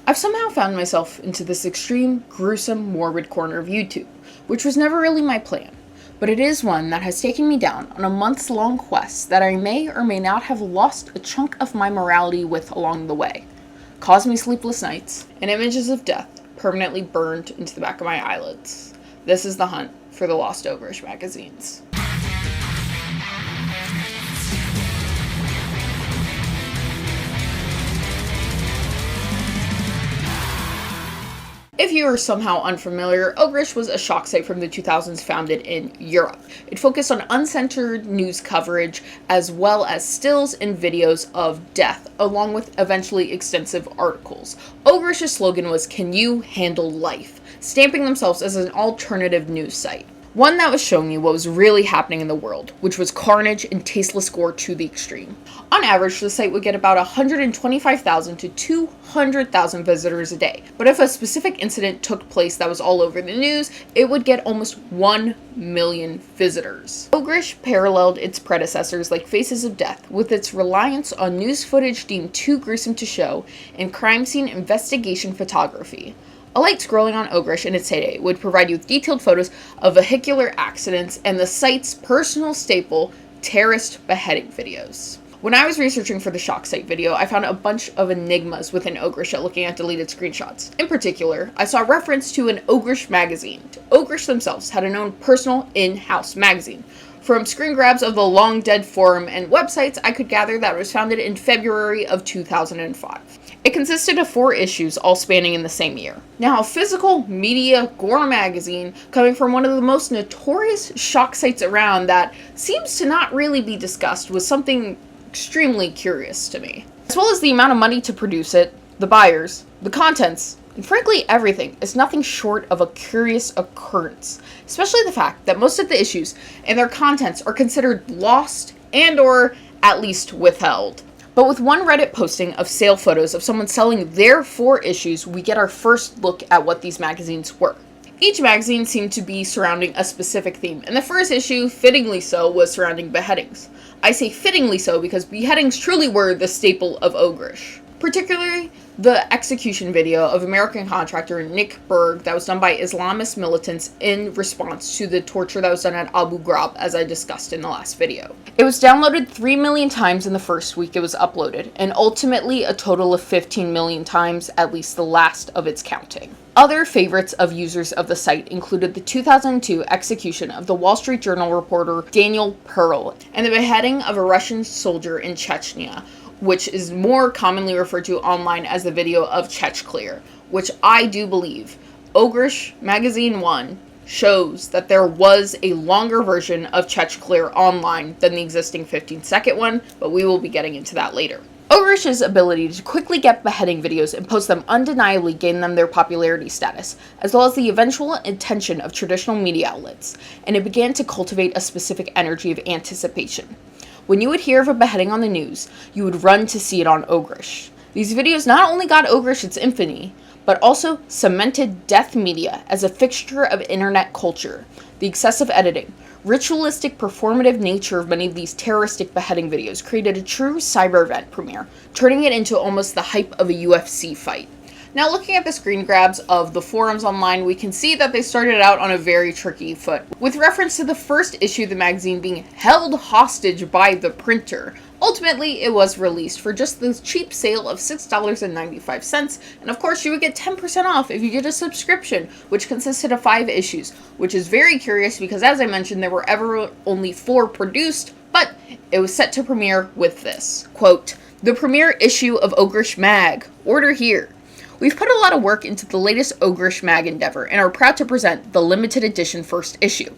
I've somehow found myself into this extreme, gruesome, morbid corner of YouTube, which was never really my plan, but it is one that has taken me down on a months-long quest that I may or may not have lost a chunk of my morality with along the way, caused me sleepless nights, and images of death permanently burned into the back of my eyelids. This is the hunt for the lost Ogrish Magazines. If you are somehow unfamiliar, Ogrish was a shock site from the 2000s founded in Europe. It focused on uncensored news coverage as well as stills and videos of death, along with eventually extensive articles. Ogrish's slogan was, "Can you handle life?" stamping themselves as an alternative news site. One that was showing you what was really happening in the world, which was carnage and tasteless gore to the extreme. On average, the site would get about 125,000 to 200,000 visitors a day, but if a specific incident took place that was all over the news, it would get almost 1 million visitors. Ogrish paralleled its predecessors like Faces of Death, with its reliance on news footage deemed too gruesome to show and crime scene investigation photography. A light scrolling on Ogrish in its heyday would provide you with detailed photos of vehicular accidents and the site's personal staple, terrorist beheading videos. When I was researching for the shock site video, I found a bunch of enigmas within Ogrish looking at deleted screenshots. In particular, I saw reference to an Ogrish magazine. Ogrish themselves had an own personal in-house magazine. From screen grabs of the long-dead forum and websites, I could gather that it was founded in February of 2005. It consisted of 4 issues, all spanning in the same year. Now, a physical media gore magazine coming from one of the most notorious shock sites around that seems to not really be discussed was something extremely curious to me. As well as the amount of money to produce it, the buyers, the contents, and frankly everything is nothing short of a curious occurrence, especially the fact that most of the issues and their contents are considered lost and or at least withheld. But with one Reddit posting of sale photos of someone selling their 4 issues, we get our first look at what these magazines were. Each magazine seemed to be surrounding a specific theme, and the first issue, fittingly so, was surrounding beheadings. I say fittingly so because beheadings truly were the staple of Ogrish. Particularly the execution video of American contractor Nick Berg that was done by Islamist militants in response to the torture that was done at Abu Ghraib, as I discussed in the last video. It was downloaded 3 million times in the first week it was uploaded, and ultimately a total of 15 million times, at least the last of its counting. Other favorites of users of the site included the 2002 execution of the Wall Street Journal reporter Daniel Pearl and the beheading of a Russian soldier in Chechnya, which is more commonly referred to online as the video of Chechclear, which I do believe Ogrish Magazine 1 shows that there was a longer version of Chechclear online than the existing 15-second one, but we will be getting into that later. Ogrish's ability to quickly get beheading videos and post them undeniably gained them their popularity status, as well as the eventual attention of traditional media outlets, and it began to cultivate a specific energy of anticipation. When you would hear of a beheading on the news, you would run to see it on Ogrish. These videos not only got Ogrish its infamy, but also cemented death media as a fixture of internet culture. The excessive editing, ritualistic performative nature of many of these terroristic beheading videos created a true cyber event premiere, turning it into almost the hype of a UFC fight. Now, looking at the screen grabs of the forums online, we can see that they started out on a very tricky foot, with reference to the first issue of the magazine being held hostage by the printer. Ultimately, it was released for just the cheap sale of $6.95, and of course you would get 10% off if you get a subscription, which consisted of 5 issues, which is very curious because, as I mentioned, there were ever only 4 produced, but it was set to premiere with this. Quote, "The premiere issue of Ogrish Mag. Order here." We've put a lot of work into the latest Ogrish Mag endeavor and are proud to present the limited edition first issue.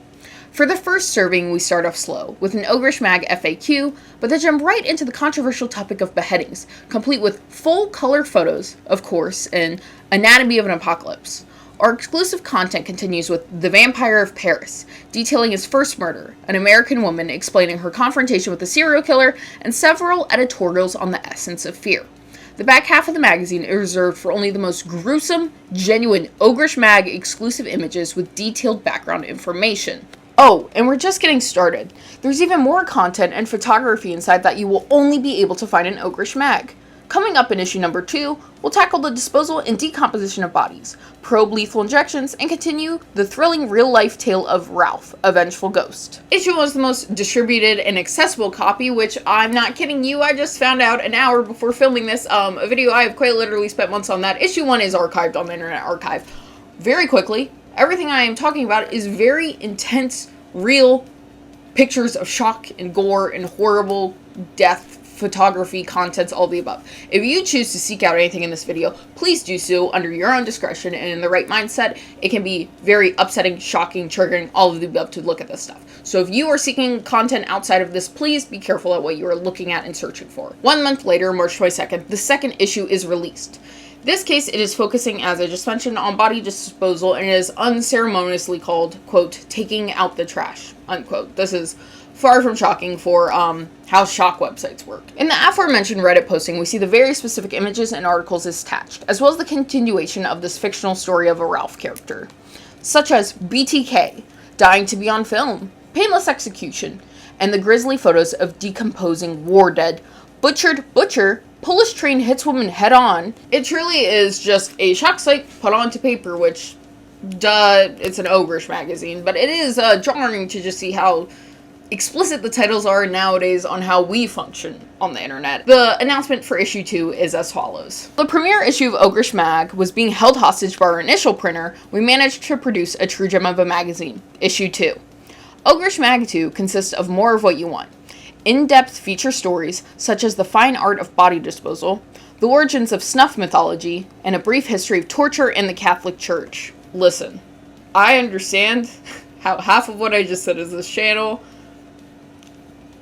For the first serving, we start off slow, with an Ogrish Mag FAQ, but then jump right into the controversial topic of beheadings, complete with full color photos, of course, and Anatomy of an Apocalypse. Our exclusive content continues with The Vampire of Paris, detailing his first murder, an American woman explaining her confrontation with a serial killer, and several editorials on the essence of fear. The back half of the magazine is reserved for only the most gruesome, genuine Ogrish Mag exclusive images with detailed background information. Oh, and we're just getting started. There's even more content and photography inside that you will only be able to find in Ogrish Mag. Coming up in issue number 2, we'll tackle the disposal and decomposition of bodies, probe lethal injections, and continue the thrilling real-life tale of Ralph, a vengeful ghost. Issue 1 was the most distributed and accessible copy, which I'm not kidding you, I just found out an hour before filming this, a video I have quite literally spent months on that. Issue 1 is archived on the Internet Archive. Very quickly, everything I am talking about is very intense, real pictures of shock and gore and horrible death, photography, contents, all the above. If you choose to seek out anything in this video, please do so under your own discretion and in the right mindset. It can be very upsetting, shocking, triggering, all of the above to look at this stuff. So if you are seeking content outside of this, please be careful at what you are looking at and searching for. 1 month later, March 22nd, the second issue is released. This case, it is focusing, as I just mentioned, on body disposal, and it is unceremoniously called, quote, taking out the trash, unquote. This is far from shocking for how shock websites work. In the aforementioned Reddit posting, we see the very specific images and articles attached, as well as the continuation of this fictional story of a Ralph character, such as BTK, dying to be on film, painless execution, and the grisly photos of decomposing war dead, butchered butcher, Polish train hits woman head on. It truly is just a shock site put onto paper, which, duh, it's an Ogrish magazine, but it is jarring to just see how explicit the titles are nowadays on how we function on the internet. The announcement for issue 2 is as follows. The premiere issue of Ogrish Mag was being held hostage by our initial printer. We managed to produce a true gem of a magazine, issue 2. Ogrish Mag 2 consists of more of what you want. In-depth feature stories, such as the fine art of body disposal, the origins of snuff mythology, and a brief history of torture in the Catholic Church. Listen, I understand how half of what I just said is this channel.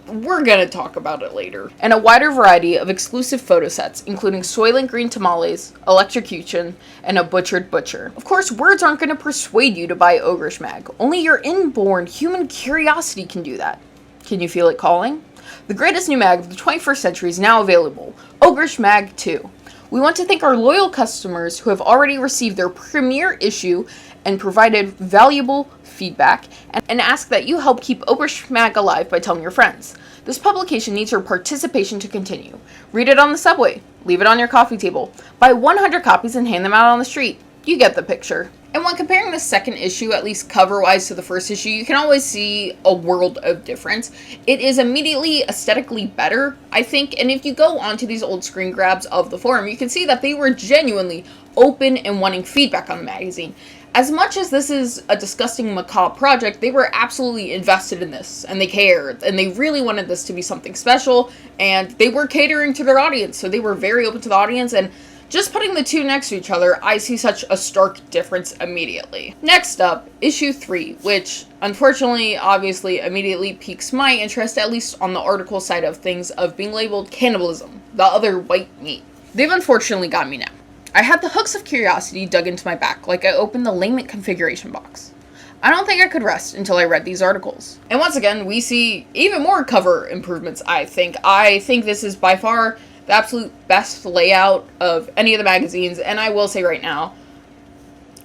We're gonna talk about it later. And a wider variety of exclusive photo sets, including Soylent Green tamales, electrocution, and a butchered butcher. Of course, words aren't gonna persuade you to buy Ogrish Mag. Only your inborn human curiosity can do that. Can you feel it calling? The greatest new mag of the 21st century is now available, Ogrish Mag 2. We want to thank our loyal customers who have already received their premiere issue and provided valuable feedback, and ask that you help keep Ogrish Mag alive by telling your friends. This publication needs your participation to continue. Read it on the subway, leave it on your coffee table, buy 100 copies and hand them out on the street. You get the picture. And when comparing the second issue, at least cover-wise, to the first issue, you can always see a world of difference. It is immediately aesthetically better, I think, and if you go onto these old screen grabs of the forum, you can see that they were genuinely open and wanting feedback on the magazine. As much as this is a disgusting, macabre project, they were absolutely invested in this, and they cared, and they really wanted this to be something special, and they were catering to their audience, so they were very open to the audience, and just putting the two next to each other, I see such a stark difference immediately. Next up, issue 3, which, unfortunately, obviously, immediately piques my interest, at least on the article side of things, of being labeled cannibalism, the other white meat. They've unfortunately got me now. I had the hooks of curiosity dug into my back, like I opened the lament configuration box. I don't think I could rest until I read these articles. And once again, we see even more cover improvements, I think. I think this is by far the absolute best layout of any of the magazines, and I will say right now,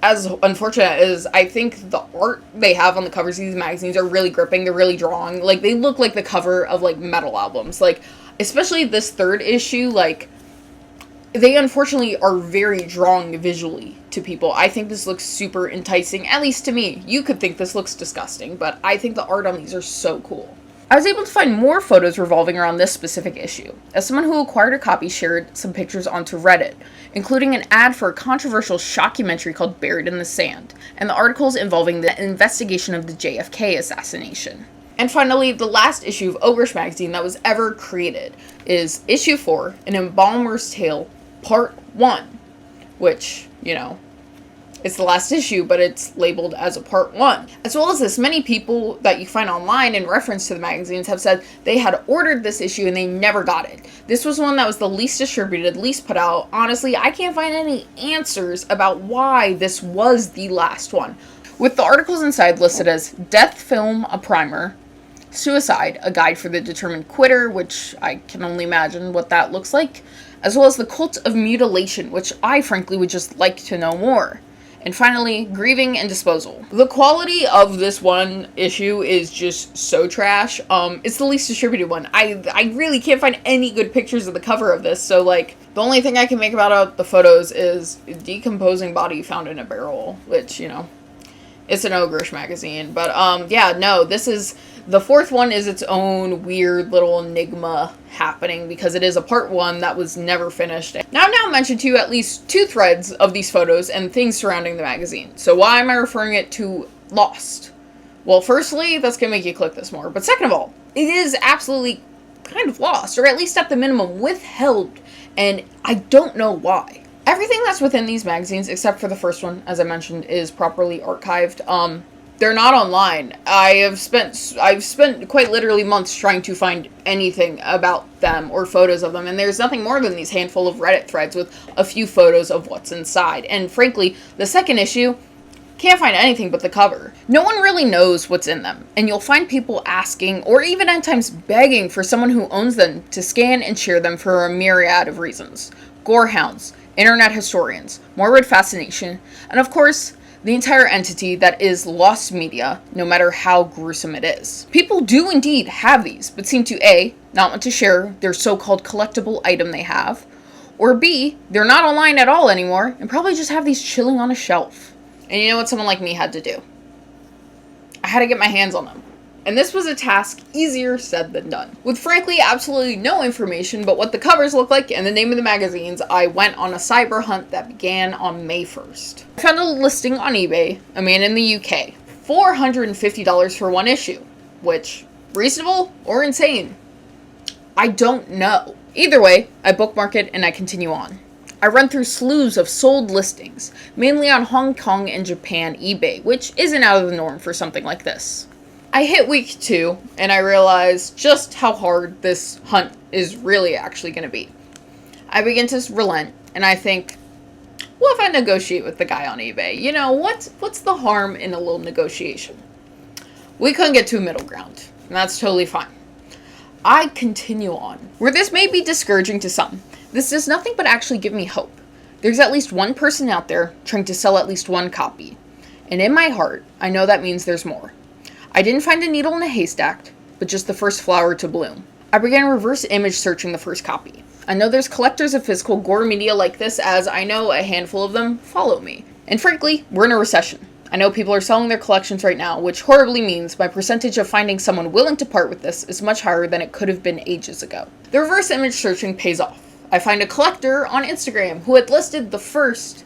as unfortunate as I think the art they have on the covers of these magazines are really gripping, they're really drawing, like, they look like the cover of, like, metal albums, like, especially this third issue, like, they unfortunately are very drawing visually to people. I think this looks super enticing, at least to me. You could think this looks disgusting, but I think the art on these are so cool. I was able to find more photos revolving around this specific issue, as someone who acquired a copy shared some pictures onto Reddit, including an ad for a controversial shockumentary called Buried in the Sand, and the articles involving the investigation of the JFK assassination. And finally, the last issue of Ogrish Magazine that was ever created is issue 4, An Embalmer's Tale, Part 1, which, you know, it's the last issue, but it's labeled as a part 1. As well as this, many people that you find online in reference to the magazines have said they had ordered this issue and they never got it. This was one that was the least distributed, least put out. Honestly, I can't find any answers about why this was the last one. With the articles inside listed as Death Film, a Primer, Suicide, a Guide for the Determined Quitter, which I can only imagine what that looks like, as well as The Cult of Mutilation, which I frankly would just like to know more. And finally, grieving and disposal. The quality of this one issue is just so trash. It's the least distributed one. I really can't find any good pictures of the cover of this, so like, the only thing I can make about the photos is decomposing body found in a barrel, which, it's an Ogrish magazine. But, yeah, no, the fourth one is its own weird little enigma happening because it is a part one that was never finished. Now, I've now mentioned to you at least 2 threads of these photos and things surrounding the magazine. So why am I referring it to Lost? Well, firstly, that's going to make you click this more. But second of all, it is absolutely kind of lost, or at least at the minimum withheld. And I don't know why. Everything that's within these magazines, except for the first one, as I mentioned, is properly archived. They're not online. I've spent quite literally months trying to find anything about them or photos of them, and there's nothing more than these handful of Reddit threads with a few photos of what's inside. And frankly, the second issue, can't find anything but the cover. No one really knows what's in them, and you'll find people asking, or even at times begging for someone who owns them to scan and share them for a myriad of reasons. Gorehounds, internet historians, morbid fascination, and of course, the entire entity that is Lost Media, no matter how gruesome it is. People do indeed have these, but seem to A, not want to share their so-called collectible item they have, or B, they're not online at all anymore, and probably just have these chilling on a shelf. And you know what someone like me had to do? I had to get my hands on them. And this was a task easier said than done. With frankly absolutely no information but what the covers look like and the name of the magazines, I went on a cyber hunt that began on May 1st. I found a listing on eBay, a man in the UK, $450 for one issue, which, reasonable or insane? I don't know. Either way, I bookmark it and I continue on. I run through slews of sold listings, mainly on Hong Kong and Japan eBay, which isn't out of the norm for something like this. I hit week 2, and I realize just how hard this hunt is really actually going to be. I begin to relent, and I think, what if I negotiate with the guy on eBay? What's the harm in a little negotiation? We couldn't get to a middle ground, and that's totally fine. I continue on. Where this may be discouraging to some, this does nothing but actually give me hope. There's at least one person out there trying to sell at least one copy. And in my heart, I know that means there's more. I didn't find a needle in a haystack, but just the first flower to bloom. I began reverse image searching the first copy. I know there's collectors of physical gore media like this, as I know a handful of them follow me. And frankly, we're in a recession. I know people are selling their collections right now, which horribly means my percentage of finding someone willing to part with this is much higher than it could have been ages ago. The reverse image searching pays off. I find a collector on Instagram who had listed the first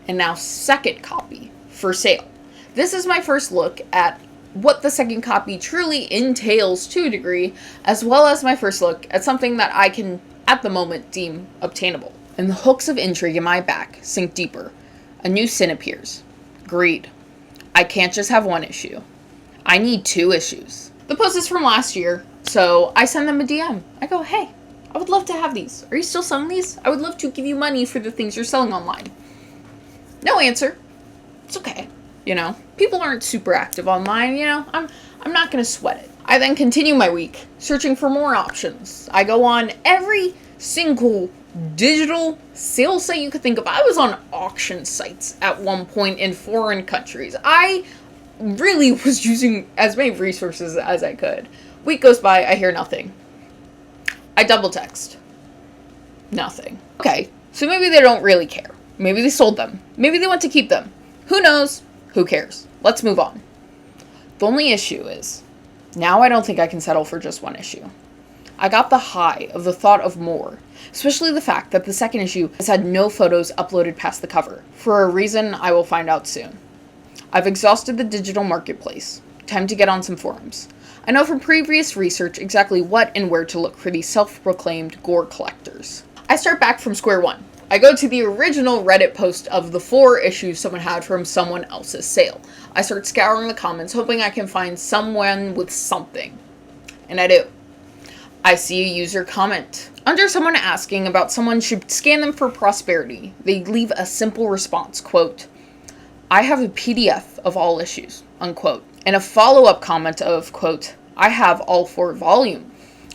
and now second copy for sale. This is my first look at what the second copy truly entails to a degree, as well as my first look at something that I can, at the moment, deem obtainable. And the hooks of intrigue in my back sink deeper. A new sin appears. Greed. I can't just have one issue. I need 2 issues. The post is from last year, so I send them a DM. I go, hey, I would love to have these. Are you still selling these? I would love to give you money for the things you're selling online. No answer. It's okay. People aren't super active online, I'm not going to sweat it. I then continue my week, searching for more options. I go on every single digital sales site you could think of. I was on auction sites at one point in foreign countries. I really was using as many resources as I could. Week goes by, I hear nothing. I double text. Nothing. Okay, so maybe they don't really care. Maybe they sold them. Maybe they want to keep them. Who knows? Who cares? Let's move on. The only issue is, now I don't think I can settle for just one issue. I got the high of the thought of more, especially the fact that the second issue has had no photos uploaded past the cover, for a reason I will find out soon. I've exhausted the digital marketplace. Time to get on some forums. I know from previous research exactly what and where to look for these self-proclaimed gore collectors. I start back from square one. I go to the original Reddit post of the 4 issues someone had from someone else's sale. I start scouring the comments, hoping I can find someone with something. And I do. I see a user comment. Under someone asking about someone should scan them for prosperity, they leave a simple response, quote, I have a PDF of all issues, unquote. And a follow-up comment of, quote, I have all 4 volumes,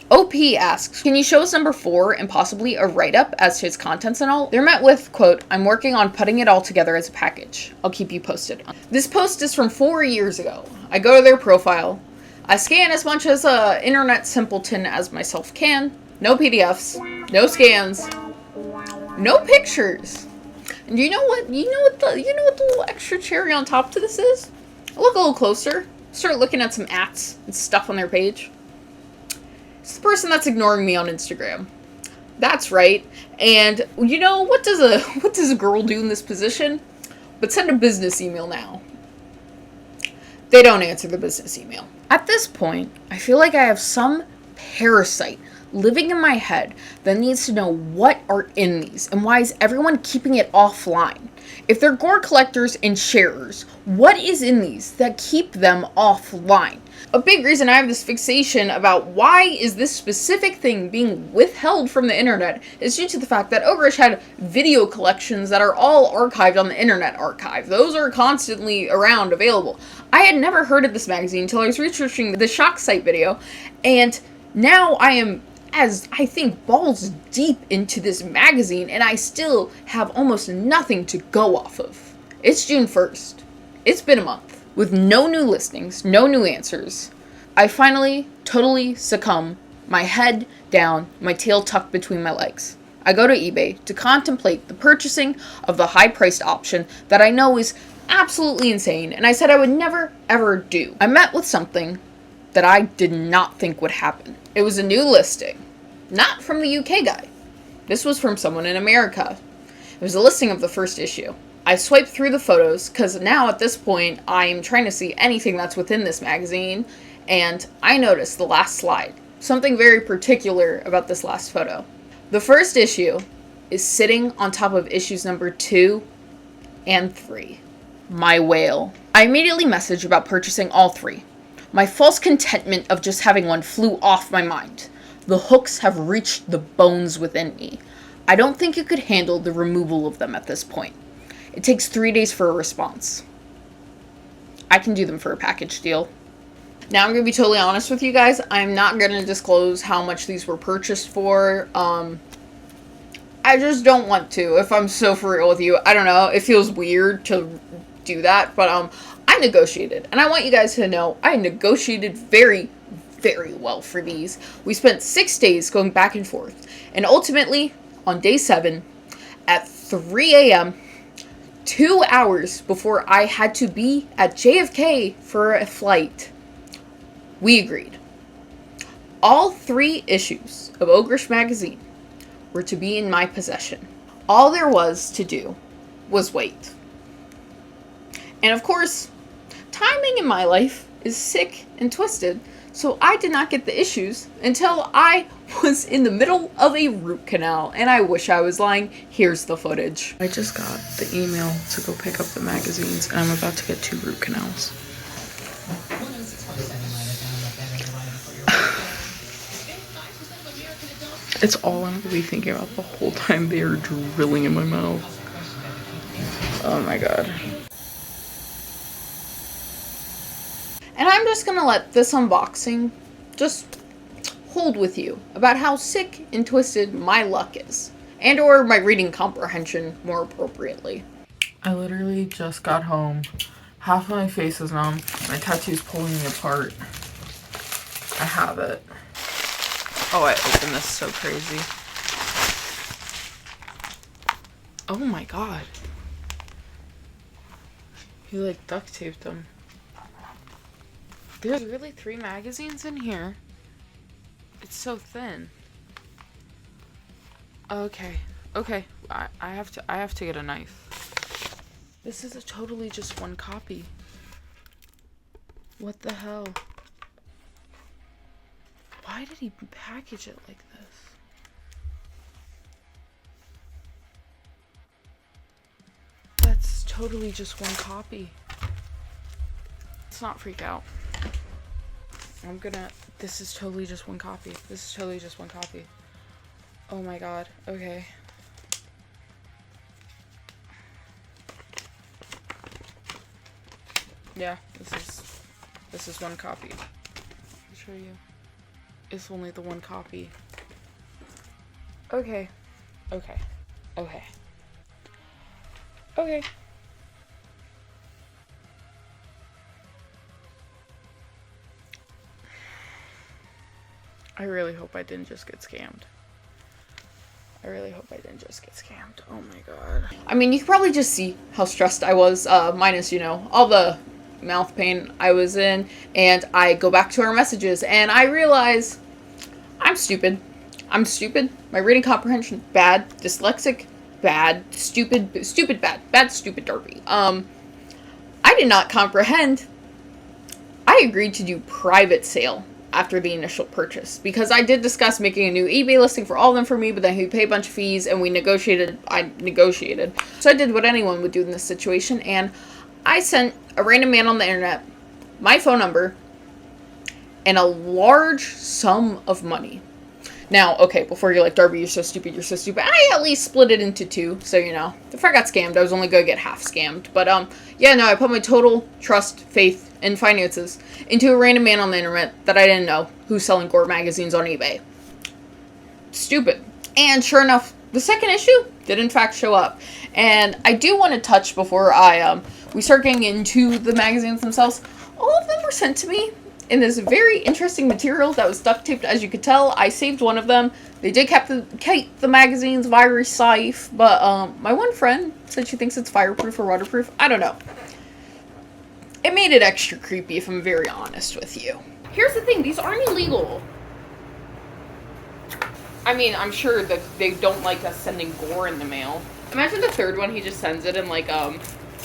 OP asks, can you show us number 4 and possibly a write-up as to its contents and all? They're met with, quote, I'm working on putting it all together as a package. I'll keep you posted. This post is from 4 years ago. I go to their profile. I scan as much as a internet simpleton as myself can. No PDFs. No scans. No pictures. And you know what? You know what the little extra cherry on top to this is? Look a little closer. Start looking at some ats and stuff on their page. It's the person that's ignoring me on Instagram. That's right. And you know, what does a girl do in this position? But send a business email now. They don't answer the business email. At this point, I feel like I have some parasite living in my head that needs to know what are in these and why is everyone keeping it offline. If they're gore collectors and sharers, what is in these that keep them offline? A big reason I have this fixation about why is this specific thing being withheld from the internet is due to the fact that Ogrish had video collections that are all archived on the Internet Archive. Those are constantly around, available. I had never heard of this magazine until I was researching the shock site video, and now I am, as I think, balls deep into this magazine, and I still have almost nothing to go off of. It's June 1st. It's been a month. With no new listings, no new answers, I finally totally succumb, my head down, my tail tucked between my legs. I go to eBay to contemplate the purchasing of the high-priced option that I know is absolutely insane, and I said I would never, ever do. I met with something that I did not think would happen. It was a new listing. Not from the UK guy. This was from someone in America. It was a listing of the first issue. I swiped through the photos, because now at this point, I'm trying to see anything that's within this magazine, and I noticed the last slide. Something very particular about this last photo. The first issue is sitting on top of issues number 2 and 3. My whale. I immediately messaged about purchasing all 3. My false contentment of just having one flew off my mind. The hooks have reached the bones within me. I don't think it could handle the removal of them at this point. It takes 3 days for a response. I can do them for a package deal. Now I'm going to be totally honest with you guys. I'm not going to disclose how much these were purchased for. I just don't want to, if I'm so for real with you. I don't know. It feels weird to do that, but I negotiated. And I want you guys to know I negotiated very, very well for these. We spent 6 days going back and forth. And ultimately, on day 7, at 3 a.m., 2 hours before I had to be at JFK for a flight, we agreed. All 3 issues of Ogrish Magazine were to be in my possession. All there was to do was wait. And of course, timing in my life is sick and twisted, so I did not get the issues until I was in the middle of a root canal, and I wish I was lying. Here's the footage. I just got the email to go pick up the magazines, and I'm about to get 2 root canals. It's all I'm really thinking about the whole time they are drilling in my mouth. Oh my god. And I'm just gonna let this unboxing just hold with you about how sick and twisted my luck is. And or my reading comprehension, more appropriately. I literally just got home. Half of my face is numb. My tattoo's pulling me apart. I have it. Oh, I opened this so crazy. Oh my god. He like duct taped them. There's really 3 magazines in here. It's so thin. Okay. Okay. I have to get a knife. This is totally just one copy. What the hell? Why did he package it like this? That's totally just one copy. Let's not freak out. This is totally just one copy. This is totally just one copy. Oh my god. Okay. Yeah, this is one copy. I'll show you. It's only the one copy. Okay. Okay. Okay. Okay. I really hope I didn't just get scammed. I really hope I didn't just get scammed. Oh my god. I mean, you can probably just see how stressed I was, minus, you know, all the mouth pain I was in. And I go back to our messages and I realize I'm stupid. I'm stupid. My reading comprehension, bad. Dyslexic, bad. Stupid, bad. Bad, stupid, derpy. I did not comprehend. I agreed to do private sale after the initial purchase, because I did discuss making a new eBay listing for all of them for me, but then he'd pay a bunch of fees, and I negotiated. So I did what anyone would do in this situation, and I sent a random man on the internet my phone number and a large sum of money. Now, okay, before you're like, Darby, you're so stupid, I at least split it into two, so, you know, if I got scammed, I was only gonna get half scammed. But, yeah, no, I put my total trust, faith, and finances into a random man on the internet that I didn't know who's selling gore magazines on eBay. Stupid. And sure enough, the second issue did in fact show up. And I do want to touch before we start getting into the magazines themselves. All of them were sent to me in this very interesting material that was duct taped, as you could tell. I saved one of them. They did keep the magazines virus safe, but my one friend said she thinks it's fireproof or waterproof. I don't know. It made it extra creepy, if I'm very honest with you. Here's the thing, these aren't illegal. I mean, I'm sure that they don't like us sending gore in the mail. Imagine the third one, he just sends it in like a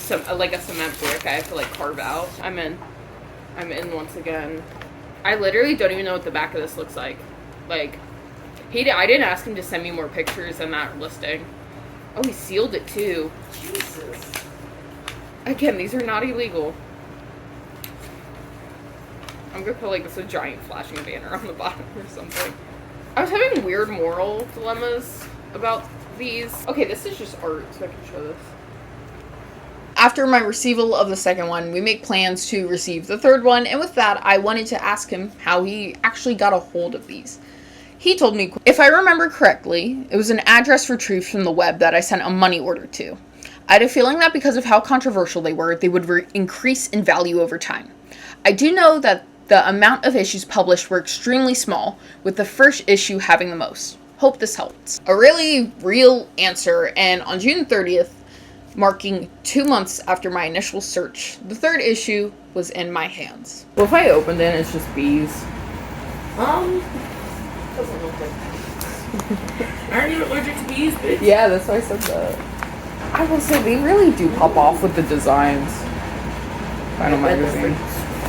cement brick I have to like carve out. I'm in once again. I literally don't even know what the back of this looks like. Like, I didn't ask him to send me more pictures than that listing. Oh, he sealed it too. Jesus. Again, these are not illegal. I'm gonna put like this a giant flashing banner on the bottom or something. I was having weird moral dilemmas about these. Okay, this is just art, so I can show this. After my receival of the second one, we make plans to receive the third one, and with that, I wanted to ask him how he actually got a hold of these. He told me, if I remember correctly, it was an address retrieved from the web that I sent a money order to. I had a feeling that because of how controversial they were, they would increase in value over time. I do know that the amount of issues published were extremely small, with the first issue having the most. Hope this helps. A really real answer, and on June 30th, marking 2 months after my initial search, the third issue was in my hands. Well, if I opened it, it's just bees. Doesn't look like aren't you allergic to bees, bitch? Yeah, that's why I said that. I will say, they really do pop off with the designs. Final magazine.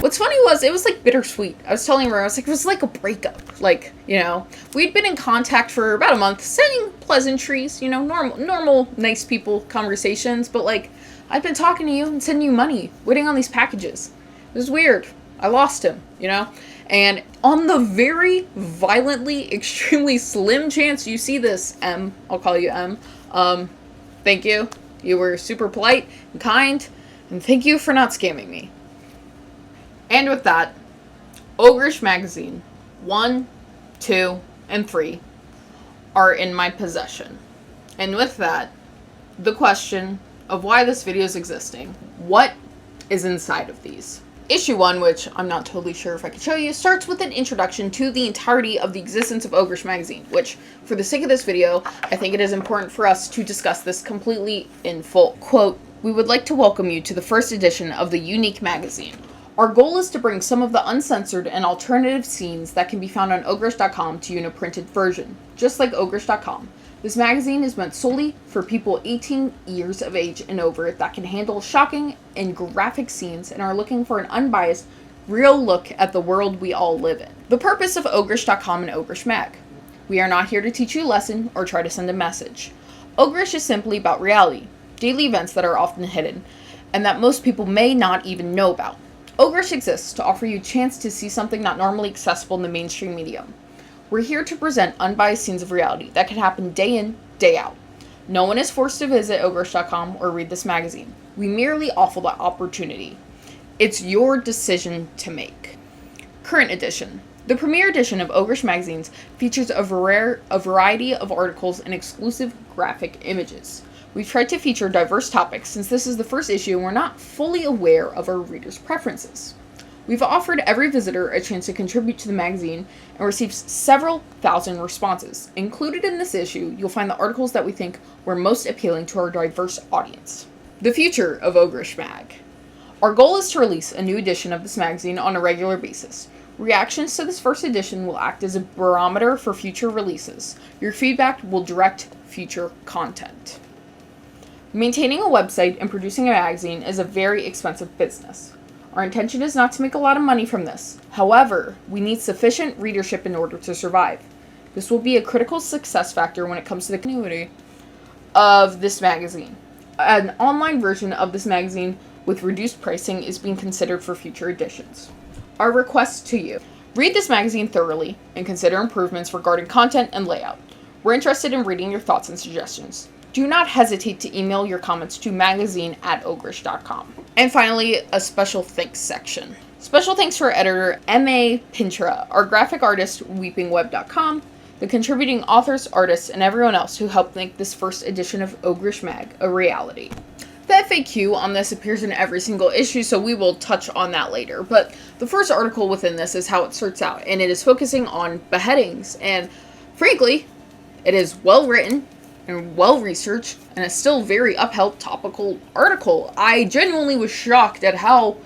What's funny was, it was like bittersweet. I was telling her, I was like, it was like a breakup. Like, you know, we'd been in contact for about a month, sending pleasantries, you know, normal, nice people conversations. But like, I've been talking to you and sending you money, waiting on these packages. It was weird. I lost him, you know? And on the very violently, extremely slim chance you see this, M, I'll call you M, thank you. You were super polite and kind, and thank you for not scamming me. And with that, Ogrish Magazine 1, 2, and 3 are in my possession. And with that, the question of why this video is existing. What is inside of these? Issue 1, which I'm not totally sure if I can show you, starts with an introduction to the entirety of the existence of Ogrish Magazine, which, for the sake of this video, I think it is important for us to discuss this completely in full. Quote, "We would like to welcome you to the first edition of the unique magazine. Our goal is to bring some of the uncensored and alternative scenes that can be found on Ogrish.com to you in a printed version. Just like Ogrish.com, this magazine is meant solely for people 18 years of age and over that can handle shocking and graphic scenes and are looking for an unbiased, real look at the world we all live in. The purpose of Ogrish.com and Ogrish Mag. We are not here to teach you a lesson or try to send a message. Ogrish is simply about reality, daily events that are often hidden, and that most people may not even know about. Ogrish exists to offer you a chance to see something not normally accessible in the mainstream medium. We're here to present unbiased scenes of reality that can happen day in, day out. No one is forced to visit Ogrish.com or read this magazine. We merely offer the opportunity. It's your decision to make." Current edition. The premier edition of Ogrish Magazines features a variety of articles and exclusive graphic images. We've tried to feature diverse topics since this is the first issue and we're not fully aware of our readers' preferences. We've offered every visitor a chance to contribute to the magazine and received several thousand responses. Included in this issue, you'll find the articles that we think were most appealing to our diverse audience. The future of Ogrish Mag. Our goal is to release a new edition of this magazine on a regular basis. Reactions to this first edition will act as a barometer for future releases. Your feedback will direct future content. Maintaining a website and producing a magazine is a very expensive business. Our intention is not to make a lot of money from this. However, we need sufficient readership in order to survive. This will be a critical success factor when it comes to the continuity of this magazine. An online version of this magazine with reduced pricing is being considered for future editions. Our request to you: read this magazine thoroughly and consider improvements regarding content and layout. We're interested in reading your thoughts and suggestions. Do not hesitate to email your comments to magazine@ogrish.com. And finally, a special thanks section. Special thanks to our editor, M.A. Pintra, our graphic artist, weepingweb.com, the contributing authors, artists, and everyone else who helped make this first edition of Ogrish Mag a reality. The FAQ on this appears in every single issue, so we will touch on that later. But the first article within this is how it starts out, and it is focusing on beheadings. And frankly, it is well written and well researched, and a still very upheld topical article. I genuinely was shocked at how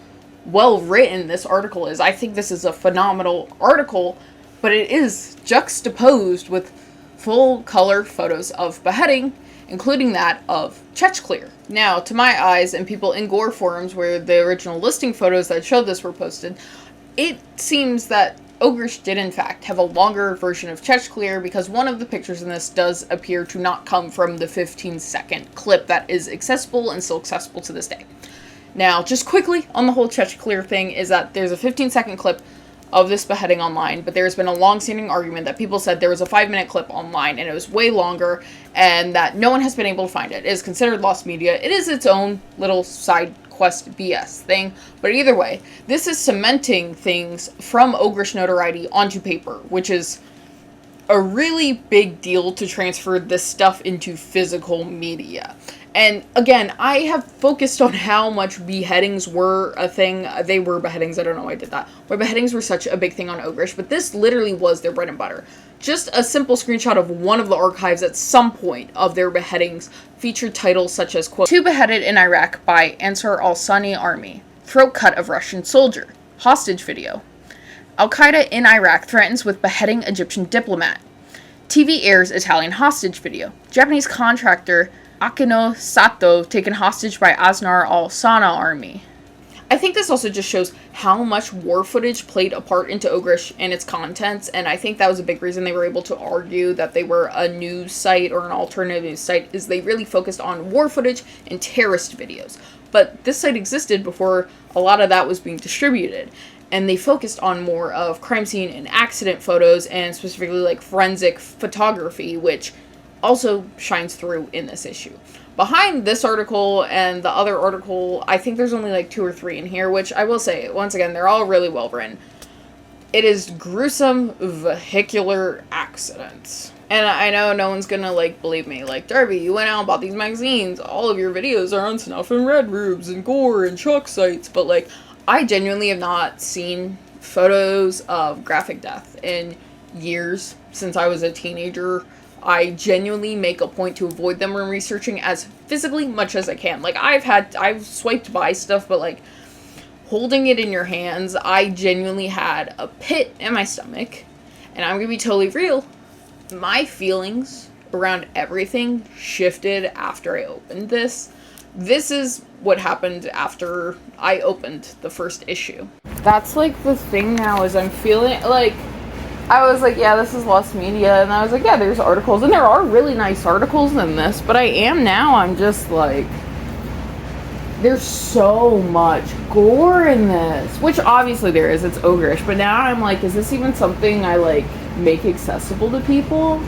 well written this article is. I think this is a phenomenal article, but it is juxtaposed with full color photos of beheading, including that of Chechclear. Now, to my eyes, and people in gore forums where the original listing photos that showed this were posted, it seems that Ogrish did in fact have a longer version of Chechclear, because one of the pictures in this does appear to not come from the 15-second clip that is accessible and still accessible to this day. Now, just quickly on the whole Chechclear thing is that there's a 15-second clip of this beheading online, but there's been a long-standing argument that people said there was a 5-minute clip online and it was way longer, and that no one has been able to find it. It is considered lost media. It is its own little side quest BS thing, but either way, this is cementing things from Ogrish notoriety onto paper, which is a really big deal to transfer this stuff into physical media. And again, I have focused on how much beheadings were a thing. They were beheadings, I don't know why I did that. Why beheadings were such a big thing on Ogrish, but this literally was their bread and butter. Just a simple screenshot of one of the archives at some point of their beheadings featured titles such as, quote, "Two beheaded in Iraq by Ansar al-Sunni Army. Throat cut of Russian soldier. Hostage video. Al-Qaeda in Iraq threatens with beheading Egyptian diplomat. TV airs Italian hostage video. Japanese contractor Akino Sato taken hostage by Ansar al-Sunni Army." I think this also just shows how much war footage played a part into Ogrish and its contents, and I think that was a big reason they were able to argue that they were a news site or an alternative news site, is they really focused on war footage and terrorist videos. But this site existed before a lot of that was being distributed, and they focused on more of crime scene and accident photos, and specifically like forensic photography, which also shines through in this issue. Behind this article and the other article, I think there's only like 2 or 3 in here, which I will say, once again, they're all really well written. It is gruesome vehicular accidents. And I know no one's gonna, like, believe me. Like, Darby, you went out and bought these magazines. All of your videos are on snuff and red rubes and gore and shock sites. But, like, I genuinely have not seen photos of graphic death in years since I was a teenager. I genuinely make a point to avoid them when researching as physically much as I can. Like, I've swiped by stuff, but, like, holding it in your hands, I genuinely had a pit in my stomach. And I'm gonna be totally real. My feelings around everything shifted after I opened this. This is what happened after I opened the first issue. That's, like, the thing now, is I'm feeling, like, I was like, yeah, this is lost media, and I was like, yeah, there's articles, and there are really nice articles in this, but I'm just like, there's so much gore in this, which obviously there is, it's Ogrish, but now I'm like, is this even something I, like, make accessible to people?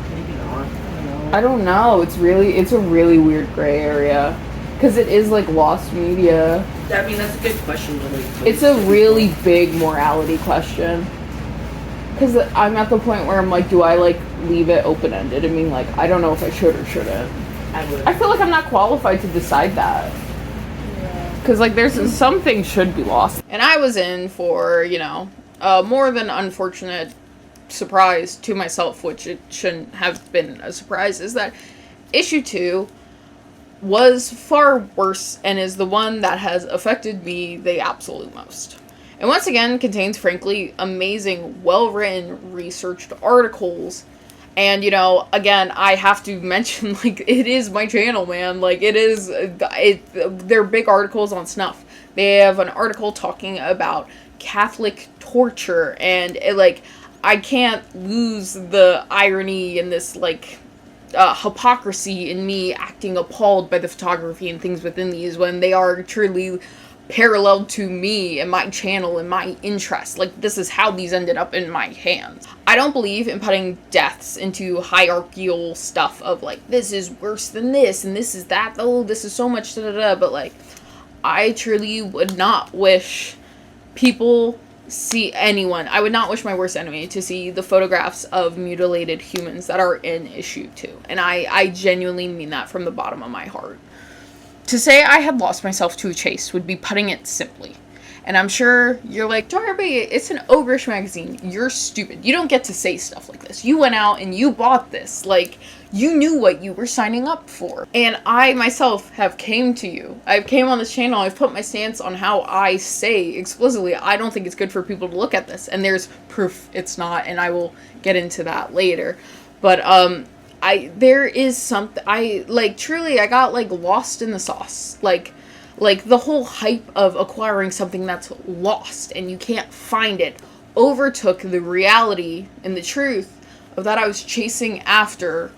Maybe not. I don't know, it's a really weird gray area, because it is, like, lost media. I mean, that's a good question. It's a really big morality question. Because I'm at the point where I'm like, do I, like, leave it open-ended? I mean, like, I don't know if I should or shouldn't. I would. I feel like I'm not qualified to decide that. Because, like, there's some things should be lost. And I was in for, you know, more than unfortunate surprise to myself, which it shouldn't have been a surprise, is that issue 2 was far worse and is the one that has affected me the absolute most. And once again contains, frankly, amazing, well-written, researched articles. And, you know, again, I have to mention, like, it is my channel, man. Like, they're big articles on snuff. They have an article talking about Catholic torture, and, I can't lose the irony in this, hypocrisy in me acting appalled by the photography and things within these when they are truly parallel to me and my channel and my interests. Like, this is how these ended up in my hands. I don't believe in putting deaths into hierarchical stuff of, like, this is worse than this and this is that, oh, this is so much da-da-da, but, like, I truly would not wish people I would not wish my worst enemy to see the photographs of mutilated humans that are in issue 2. And I genuinely mean that from the bottom of my heart. To say I had lost myself to a chase would be putting it simply. And I'm sure you're like, Darby, it's an Ogrish magazine. You're stupid. You don't get to say stuff like this. You went out and you bought this. Like, you knew what you were signing up for. And I myself have came to you. I've came on this channel. I've put my stance on how I say explicitly, I don't think it's good for people to look at this. And there's proof it's not. And I will get into that later. But, there is something, truly, I got, lost in the sauce. Like, the whole hype of acquiring something that's lost and you can't find it overtook the reality and the truth of that I was chasing after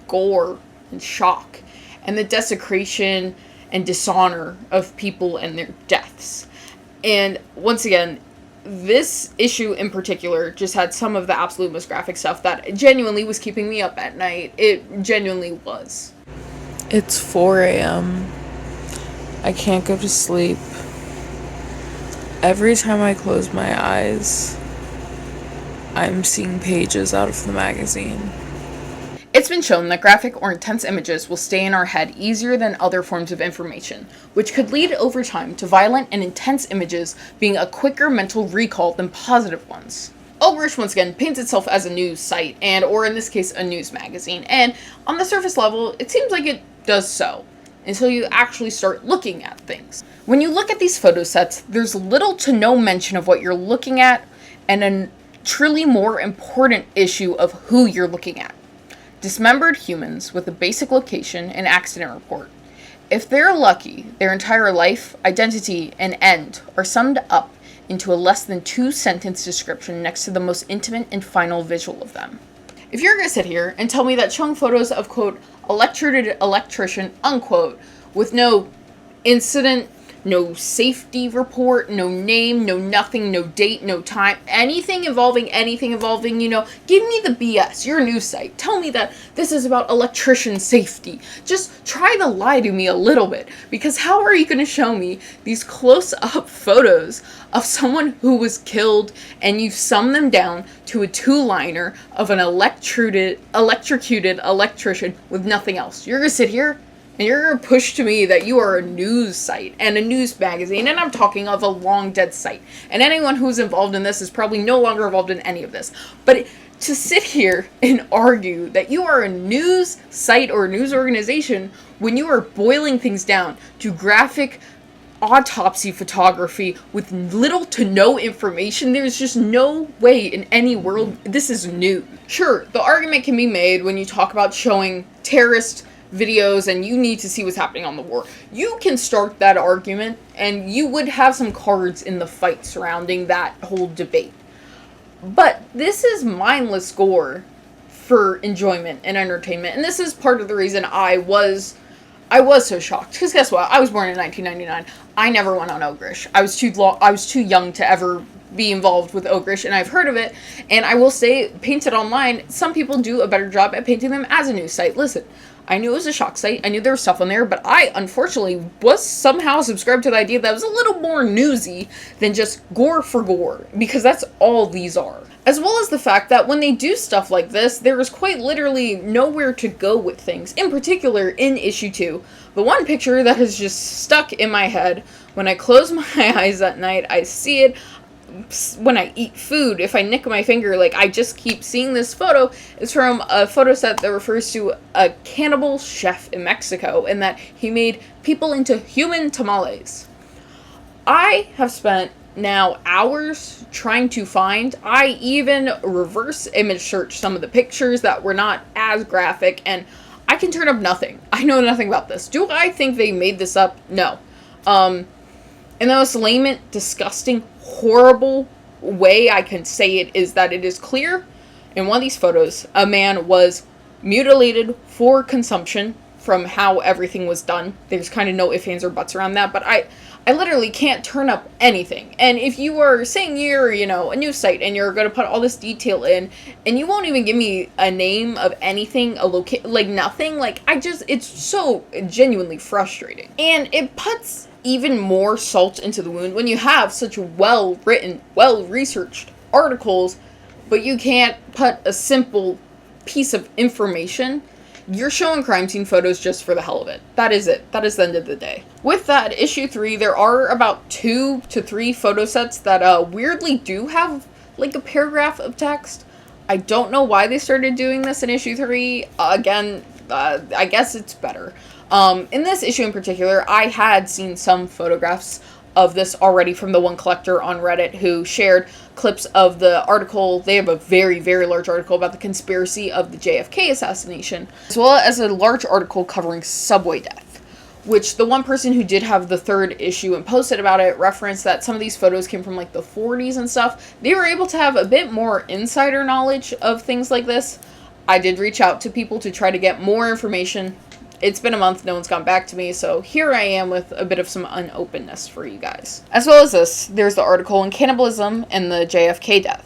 gore and shock and the desecration and dishonor of people and their deaths. And once again, this issue in particular just had some of the absolute most graphic stuff that genuinely was keeping me up at night. It genuinely was. It's 4 a.m. I can't go to sleep. Every time I close my eyes, I'm seeing pages out of the magazine. It's been shown that graphic or intense images will stay in our head easier than other forms of information, which could lead over time to violent and intense images being a quicker mental recall than positive ones. Ogrish once again paints itself as a news site or in this case a news magazine, and on the surface level it seems like it does so, until you actually start looking at things. When you look at these photo sets, there's little to no mention of what you're looking at and a truly more important issue of who you're looking at. Dismembered humans with a basic location and accident report. If they're lucky, their entire life, identity, and end are summed up into a less than 2-sentence description next to the most intimate and final visual of them. If you're going to sit here and tell me that showing photos of, quote, electrocuted electrician, unquote, with no incident, no safety report, no name, no nothing, no date, no time, anything involving, you know, give me the BS. You're a news site. Tell me that this is about electrician safety. Just try to lie to me a little bit, because how are you going to show me these close-up photos of someone who was killed and you sum them down to a 2-liner of an electrocuted electrician with nothing else? You're going to sit here and you're going to push to me that you are a news site and a news magazine, and I'm talking of a long dead site. And anyone who's involved in this is probably no longer involved in any of this. But to sit here and argue that you are a news site or a news organization when you are boiling things down to graphic autopsy photography with little to no information, there's just no way in any world this is new. Sure, the argument can be made when you talk about showing terrorist videos and you need to see what's happening on the war. You can start that argument and you would have some cards in the fight surrounding that whole debate. But this is mindless gore for enjoyment and entertainment, and this is part of the reason I was so shocked. Because guess what? I was born in 1999. I never went on Ogrish. I was too young to ever be involved with Ogrish, and I've heard of it. And I will say, Painted Online, some people do a better job at painting them as a news site. Listen, I knew it was a shock site. I knew there was stuff on there, but I, unfortunately, was somehow subscribed to the idea that it was a little more newsy than just gore for gore, because that's all these are. As well as the fact that when they do stuff like this, there is quite literally nowhere to go with things. In particular, in issue 2, the one picture that has just stuck in my head, when I close my eyes at night, I see it. When I eat food, if I nick my finger, like, I just keep seeing this photo. It's from a photo set that refers to a cannibal chef in Mexico, and that he made people into human tamales. I have spent now hours trying to find. I even reverse image search some of the pictures that were not as graphic, and I can turn up nothing. I know nothing about this. Do I think they made this up? No. In the most lame, disgusting, horrible way I can say it is that it is clear in one of these photos a man was mutilated for consumption from how everything was done. There's kind of no ifs, ands, or buts around that, but I literally can't turn up anything. And if you are saying you're, a news site and you're going to put all this detail in and you won't even give me a name of anything, a location, like nothing, like it's so genuinely frustrating. And it puts even more salt into the wound when you have such well-written, well-researched articles, but you can't put a simple piece of information. You're showing crime scene photos just for the hell of it. That is it. That is the end of the day. With that, issue 3, there are about 2 to 3 photo sets that weirdly do have like a paragraph of text. I don't know why they started doing this in issue 3. Again, I guess it's better. In this issue in particular, I had seen some photographs of this already from the one collector on Reddit who shared clips of the article. They have a very, very large article about the conspiracy of the JFK assassination, as well as a large article covering subway death, which the one person who did have the 3rd issue and posted about it referenced that some of these photos came from like the 40s and stuff. They were able to have a bit more insider knowledge of things like this. I did reach out to people to try to get more information. It's been a month, no one's gone back to me, so here I am with a bit of some unopenness for you guys. As well as this, there's the article on cannibalism and the JFK death.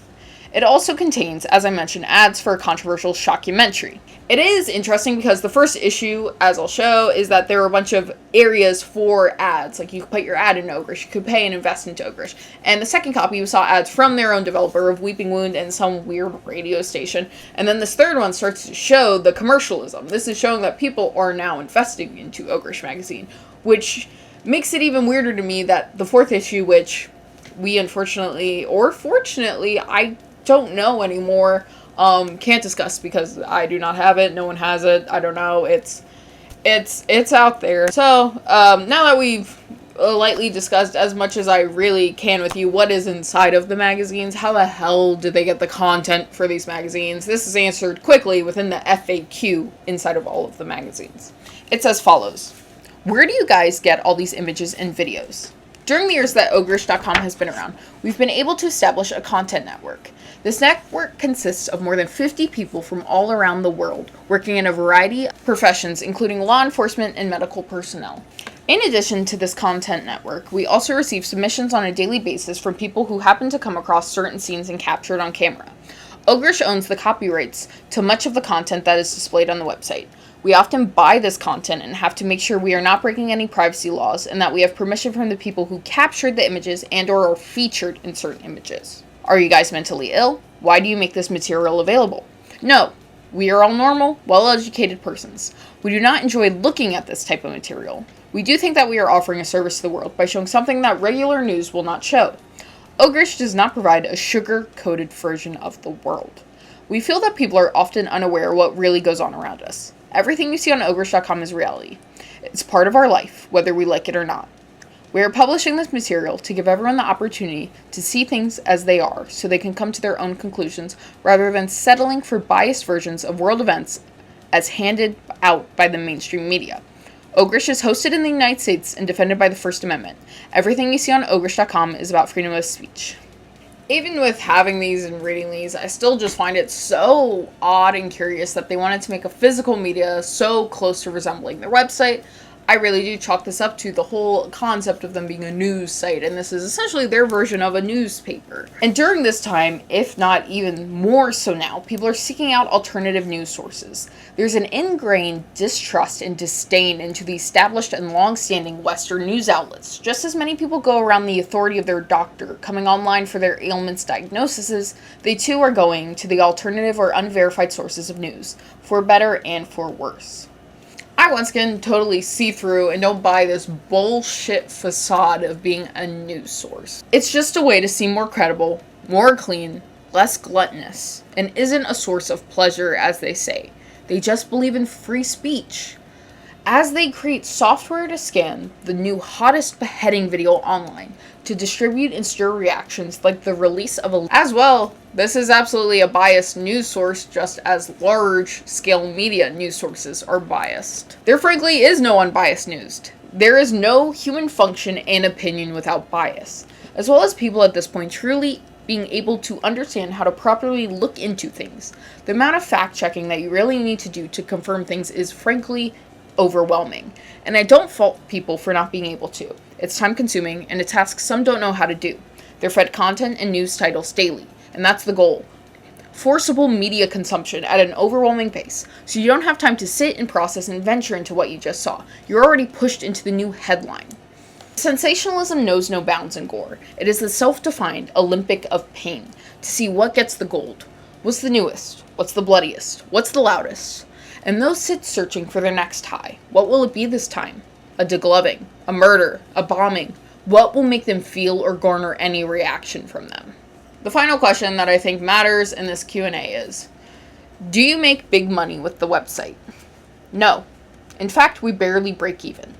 It also contains, as I mentioned, ads for a controversial shockumentary. It is interesting because the first issue, as I'll show, is that there are a bunch of areas for ads. Like, you could put your ad in Ogrish, you could pay and invest into Ogrish. And the second copy, you saw ads from their own developer of Weeping Wound and some weird radio station. And then this third one starts to show the commercialism. This is showing that people are now investing into Ogrish Magazine, which makes it even weirder to me that the 4th issue, which we unfortunately, or fortunately, I don't know anymore, can't discuss because I do not have it, no one has it, I don't know, it's out there. So, now that we've lightly discussed as much as I really can with you what is inside of the magazines, how the hell do they get the content for these magazines, this is answered quickly within the FAQ inside of all of the magazines. It's as follows. Where do you guys get all these images and videos? During the years that Ogrish.com has been around, we've been able to establish a content network. This network consists of more than 50 people from all around the world, working in a variety of professions, including law enforcement and medical personnel. In addition to this content network, we also receive submissions on a daily basis from people who happen to come across certain scenes and captured on camera. Ogrish owns the copyrights to much of the content that is displayed on the website. We often buy this content and have to make sure we are not breaking any privacy laws and that we have permission from the people who captured the images and or are featured in certain images. Are you guys mentally ill? Why do you make this material available? No, we are all normal, well-educated persons. We do not enjoy looking at this type of material. We do think that we are offering a service to the world by showing something that regular news will not show. Ogrish does not provide a sugar-coated version of the world. We feel that people are often unaware what really goes on around us. Everything you see on Ogrish.com is reality. It's part of our life, whether we like it or not. We are publishing this material to give everyone the opportunity to see things as they are, so they can come to their own conclusions, rather than settling for biased versions of world events as handed out by the mainstream media. Ogrish is hosted in the United States and defended by the First Amendment. Everything you see on Ogrish.com is about freedom of speech. Even with having these and reading these, I still just find it so odd and curious that they wanted to make a physical media so close to resembling their website. I really do chalk this up to the whole concept of them being a news site, and this is essentially their version of a newspaper. And during this time, if not even more so now, people are seeking out alternative news sources. There's an ingrained distrust and disdain into the established and long-standing Western news outlets. Just as many people go around the authority of their doctor, coming online for their ailments diagnoses, they too are going to the alternative or unverified sources of news, for better and for worse. I once again totally see through and don't buy this bullshit facade of being a news source. It's just a way to seem more credible, more clean, less gluttonous, and isn't a source of pleasure as they say. They just believe in free speech. As they create software to scan the new hottest beheading video online, to distribute and stir reactions like the release of a... As well, this is absolutely a biased news source, just as large-scale media news sources are biased. There frankly is no unbiased news. There is no human function and opinion without bias, as well as people at this point truly being able to understand how to properly look into things. The amount of fact-checking that you really need to do to confirm things is frankly overwhelming, and I don't fault people for not being able to. It's time-consuming, and a task some don't know how to do. They're fed content and news titles daily, and that's the goal. Forcible media consumption at an overwhelming pace, so you don't have time to sit and process and venture into what you just saw. You're already pushed into the new headline. Sensationalism knows no bounds in gore. It is the self-defined Olympic of pain, to see what gets the gold. What's the newest? What's the bloodiest? What's the loudest? And those sit searching for their next high. What will it be this time? A degloving, a murder, a bombing. What will make them feel or garner any reaction from them? The final question that I think matters in this Q&A is, do you make big money with the website? No. In fact, we barely break even.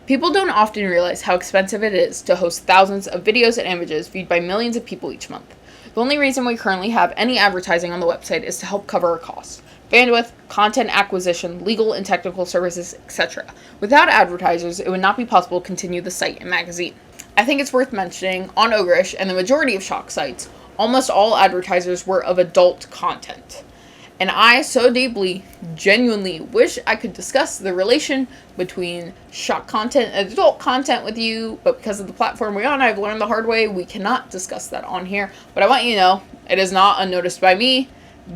People don't often realize how expensive it is to host thousands of videos and images viewed by millions of people each month. The only reason we currently have any advertising on the website is to help cover our costs. Bandwidth, content acquisition, legal and technical services, etc. Without advertisers, it would not be possible to continue the site and magazine. I think it's worth mentioning, on Ogrish and the majority of shock sites, almost all advertisers were of adult content. And I so deeply, genuinely wish I could discuss the relation between shock content and adult content with you, but because of the platform we're on, I've learned the hard way, we cannot discuss that on here. But I want you to know, it is not unnoticed by me,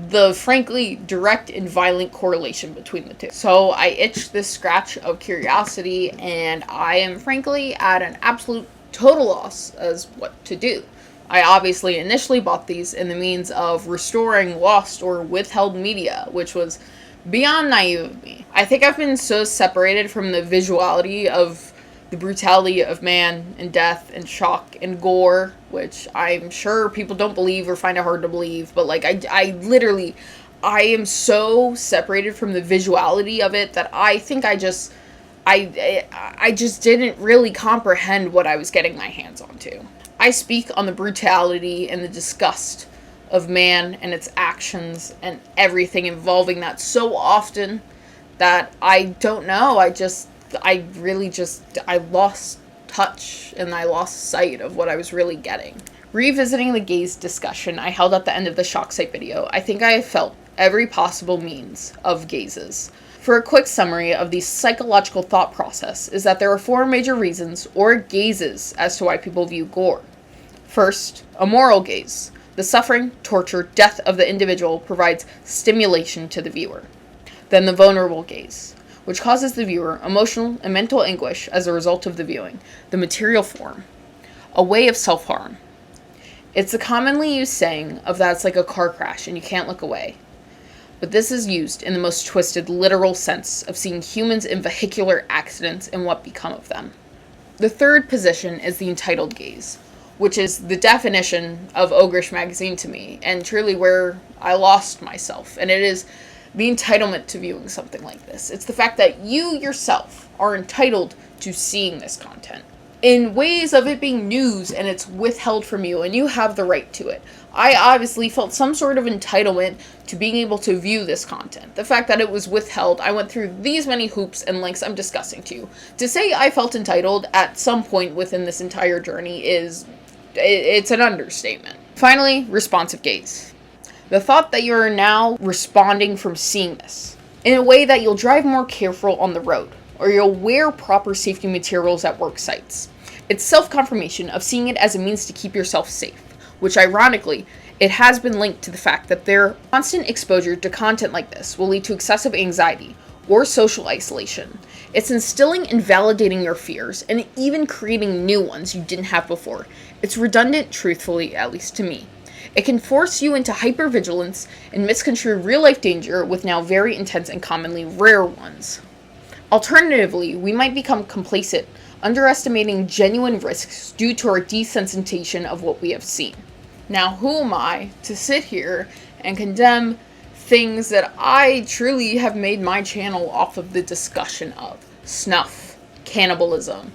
the frankly direct and violent correlation between the two. So I itch this scratch of curiosity, and I am frankly at an absolute total loss as what to do. I obviously initially bought these in the means of restoring lost or withheld media, which was beyond naive of me. I think I've been so separated from the visuality of the brutality of man and death and shock and gore, which I'm sure people don't believe or find it hard to believe, but like I literally am so separated from the visuality of it that I think I just didn't really comprehend what I was getting my hands onto. I speak on the brutality and the disgust of man and its actions and everything involving that so often that I don't know, I lost touch and I lost sight of what I was really getting. Revisiting the gaze discussion I held at the end of the shock site video, I think I have felt every possible means of gazes. For a quick summary of the psychological thought process is that there are 4 major reasons or gazes as to why people view gore. First, a moral gaze. The suffering, torture, death of the individual provides stimulation to the viewer. Then the vulnerable gaze, which causes the viewer emotional and mental anguish as a result of the viewing. The material form, a way of self-harm. It's a commonly used saying of that it's like a car crash and you can't look away. But this is used in the most twisted, literal sense of seeing humans in vehicular accidents and what become of them. The third position is the entitled gaze, which is the definition of Ogrish Magazine to me, and truly where I lost myself. And it is the entitlement to viewing something like this. It's the fact that you yourself are entitled to seeing this content in ways of it being news and it's withheld from you and you have the right to it. I obviously felt some sort of entitlement to being able to view this content. The fact that it was withheld, I went through these many hoops and links I'm discussing to you. To say I felt entitled at some point within this entire journey it's an understatement. Finally, responsive gaze. The thought that you're now responding from seeing this in a way that you'll drive more careful on the road, or you'll wear proper safety materials at work sites. It's self-confirmation of seeing it as a means to keep yourself safe, which ironically, it has been linked to the fact that their constant exposure to content like this will lead to excessive anxiety or social isolation. It's instilling and validating your fears, and even creating new ones you didn't have before. It's redundant, truthfully, at least to me. It can force you into hypervigilance and misconstrue real-life danger with now very intense and commonly rare ones. Alternatively, we might become complacent, underestimating genuine risks due to our desensitization of what we have seen. Now, who am I to sit here and condemn things that I truly have made my channel off of the discussion of? Snuff, cannibalism,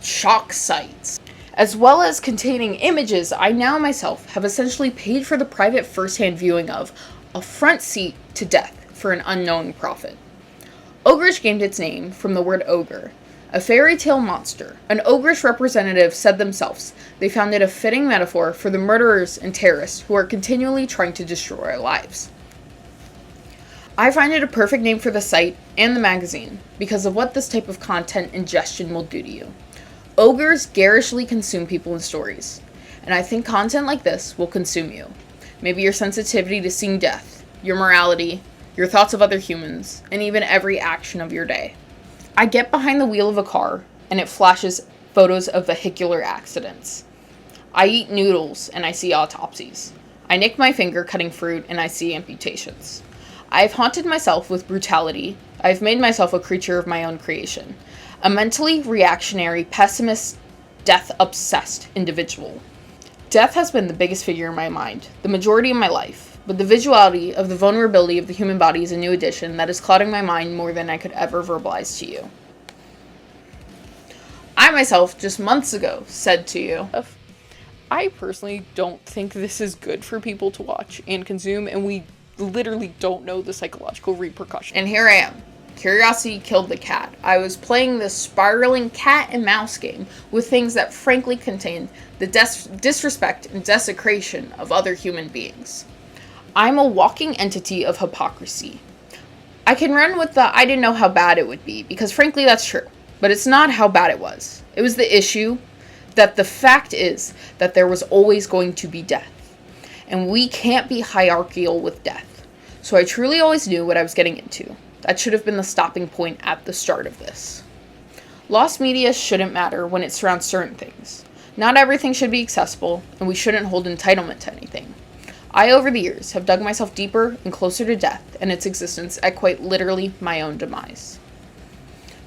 shock sites, as well as containing images I now myself have essentially paid for the private first-hand viewing of, a front seat to death for an unknown profit. Ogrish gained its name from the word ogre, a fairy tale monster. An Ogrish representative said themselves they found it a fitting metaphor for the murderers and terrorists who are continually trying to destroy our lives. I find it a perfect name for the site and the magazine because of what this type of content ingestion will do to you. Ogres garishly consume people and stories, and I think content like this will consume you. Maybe your sensitivity to seeing death, your morality, your thoughts of other humans, and even every action of your day. I get behind the wheel of a car, and it flashes photos of vehicular accidents. I eat noodles, and I see autopsies. I nick my finger cutting fruit, and I see amputations. I've haunted myself with brutality. I've made myself a creature of my own creation. A mentally reactionary, pessimist, death-obsessed individual. Death has been the biggest figure in my mind, the majority of my life, but the visuality of the vulnerability of the human body is a new addition that is clouding my mind more than I could ever verbalize to you. I myself, just months ago, said to you, I personally don't think this is good for people to watch and consume, and we literally don't know the psychological repercussions. And here I am. Curiosity killed the cat. I was playing this spiraling cat and mouse game with things that frankly contained the disrespect and desecration of other human beings. I'm a walking entity of hypocrisy. I can run with the I didn't know how bad it would be, because frankly that's true. But it's not how bad it was. It was the issue that the fact is that there was always going to be death. And we can't be hierarchical with death. So I truly always knew what I was getting into. That should have been the stopping point at the start of this. Lost media shouldn't matter when it surrounds certain things. Not everything should be accessible, and we shouldn't hold entitlement to anything. I, over the years, have dug myself deeper and closer to death and its existence at quite literally my own demise.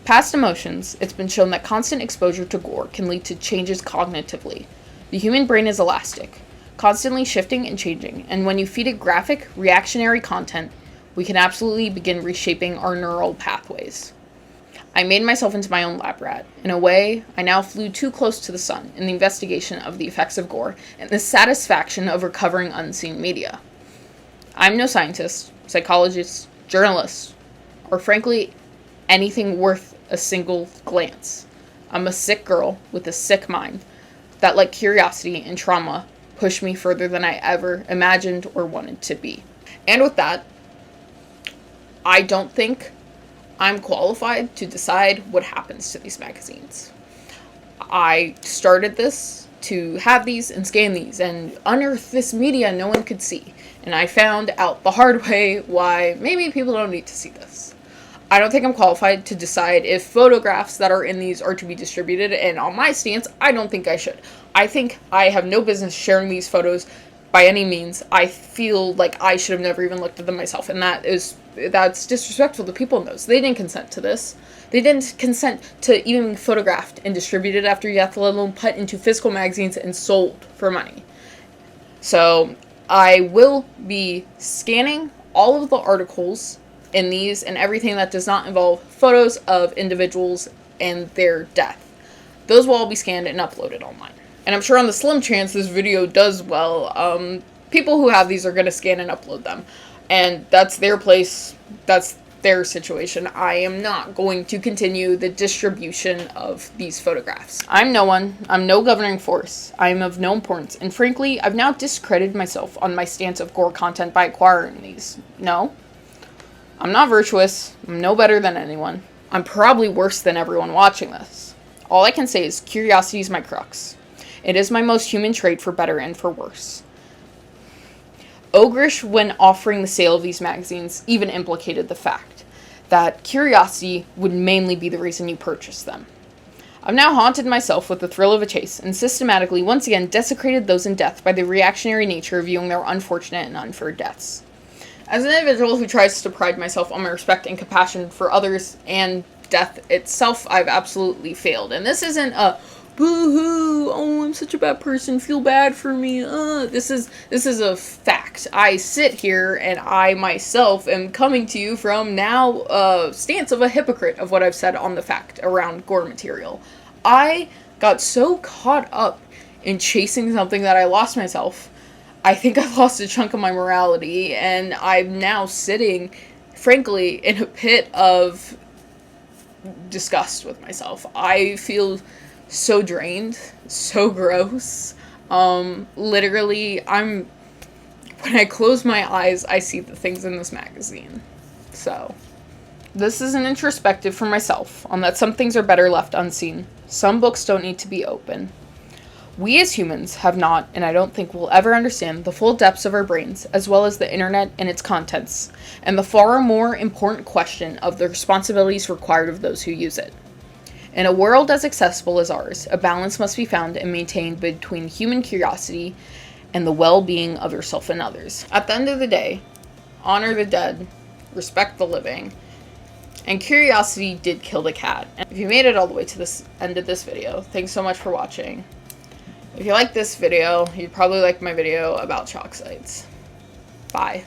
Past emotions, it's been shown that constant exposure to gore can lead to changes cognitively. The human brain is elastic, constantly shifting and changing, and when you feed it graphic, reactionary content, we can absolutely begin reshaping our neural pathways. I made myself into my own lab rat. In a way, I now flew too close to the sun in the investigation of the effects of gore and the satisfaction of recovering unseen media. I'm no scientist, psychologist, journalist, or frankly, anything worth a single glance. I'm a sick girl with a sick mind that, like curiosity and trauma, pushed me further than I ever imagined or wanted to be. And with that, I don't think I'm qualified to decide what happens to these magazines. I started this to have these and scan these and unearth this media no one could see. And I found out the hard way why maybe people don't need to see this. I don't think I'm qualified to decide if photographs that are in these are to be distributed, and on my stance, I don't think I should. I think I have no business sharing these photos by any means. I feel like I should have never even looked at them myself, and that's disrespectful to people in those. They didn't consent to this. They didn't consent to even being photographed and distributed after death, let alone put into physical magazines and sold for money. So I will be scanning all of the articles in these and everything that does not involve photos of individuals and their death. Those will all be scanned and uploaded online. And I'm sure on the slim chance this video does well, people who have these are going to scan and upload them. And that's their place, that's their situation. I am not going to continue the distribution of these photographs. I'm no one, I'm no governing force, I am of no importance, and frankly, I've now discredited myself on my stance of gore content by acquiring these. No, I'm not virtuous, I'm no better than anyone. I'm probably worse than everyone watching this. All I can say is curiosity is my crux. It is my most human trait, for better and for worse. Ogrish, when offering the sale of these magazines, even implicated the fact that curiosity would mainly be the reason you purchased them. I've now haunted myself with the thrill of a chase, and systematically once again desecrated those in death by the reactionary nature of viewing their unfortunate and unfair deaths. As an individual who tries to pride myself on my respect and compassion for others and death itself, I've absolutely failed. And this isn't a boo-hoo, oh, I'm such a bad person, feel bad for me, this is a fact. I sit here and I myself am coming to you from now a stance of a hypocrite of what I've said on the fact around gore material. I got so caught up in chasing something that I lost myself. I think I've lost a chunk of my morality, and I'm now sitting, frankly, in a pit of disgust with myself. I feel so drained, so gross. Literally, when I close my eyes, I see the things in this magazine. So, this is an introspective for myself on that some things are better left unseen. Some books don't need to be open. We as humans have not, and I don't think we'll ever understand, the full depths of our brains, as well as the internet and its contents, and the far more important question of the responsibilities required of those who use it. In a world as accessible as ours, a balance must be found and maintained between human curiosity and the well-being of yourself and others. At the end of the day, honor the dead, respect the living, and curiosity did kill the cat. And if you made it all the way to this end of this video, thanks so much for watching. If you like this video, you'd probably like my video about chalk sites. Bye.